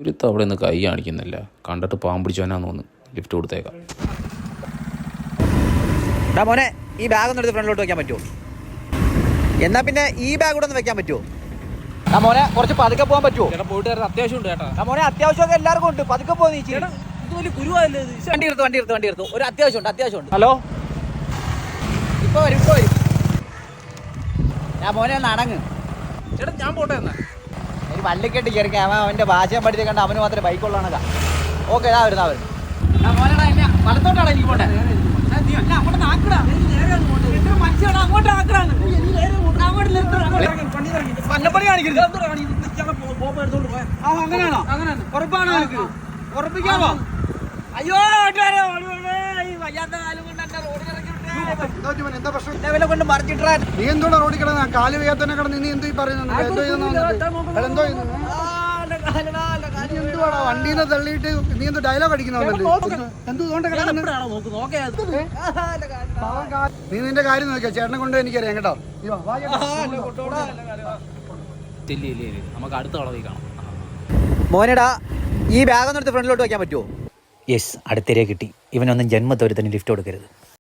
ഒരു അവിടെ നിന്ന് കൈ കാണിക്കുന്നില്ല, കണ്ടിട്ട് പാമ്പ് പിടിച്ചവനാന്ന് തോന്നുന്നു. ലിഫ്റ്റ് കൊടുത്തേക്കാം. മോനെ, ഈ ബാഗ് ഒന്ന് എടുത്ത് ഫ്രണ്ടിലോട്ട് വെക്കാൻ പറ്റുമോ? എന്നാ പിന്നെ ഈ ബാഗ് കൂടെ ഒന്ന് വെക്കാൻ പറ്റുമോ? മോനെ, കുറച്ച് പതുക്കെ പോകാൻ പറ്റുമോ? പോയിട്ട് അത്യാവശ്യം ഉണ്ട് കേട്ടോ. മോനെ, അത്യാവശ്യമൊക്കെ എല്ലാവർക്കും ഉണ്ട്, പതുക്കെ പോകുന്ന വണ്ടി എടുത്തു. ഒരു അത്യാവശ്യമുണ്ട്. ഹലോ, ഇപ്പൊ വരും. മോനെ ഒന്ന് അടങ്ങ് ചേട്ടാ, ഞാൻ പോട്ടെ എന്നാ. ഒരു വള്ളിക്കെട്ട് ചെറുക്കാൻ അവന്റെ ഭാഷ പഠിച്ച് കണ്ട അവന് മാത്രമേ ബൈക്കുള്ളണക്കാ. ഓക്കെ, ഇതാ വരുന്ന അവൻ. വലത്തോട്ടാണ് എനിക്ക് പോട്ടെ. പന്നപ്പണി കാണിക്കരുത്. അങ്ങനെയാണോ? ഉറപ്പാണോ? ഉറപ്പിക്കാമോ? അയ്യോ, വയ്യാത്ത കാലം കൊണ്ട് എന്നെ റോഡിൽ ഇറക്കി കൊണ്ട് മറിച്ചിട്ടാ. നീ എന്തോടെ റോഡിൽ കിടന്ന കാല് വയ്യാത്തന്നെ കിടന്ന് നീ എന്തോ പറയുന്നത്? എന്തുവാടാ വണ്ടീനെ തള്ളിയിട്ട് നീ എന്തോ ഡയലോഗ് അടിക്കുന്നുണ്ടല്ലോ? നീ നിന്റെ കാര്യം നോക്കിയാ ചേട്ടനെ കൊണ്ട് എനിക്കറിയാം കേട്ടോ. നമുക്ക് അടുത്ത കളവി കാണാം. മോനെടാ, ഈ ബാഗ് ഒന്ന് എടുത്ത് ഫ്രണ്ടിലോട്ട് വെക്കാൻ പറ്റുമോ? യെസ്, അടുത്തിരെ കിട്ടി. ഇവനൊന്നും ജന്മത്തൊരുത്തന്നെ ലിഫ്റ്റ് കൊടുക്കരുത്.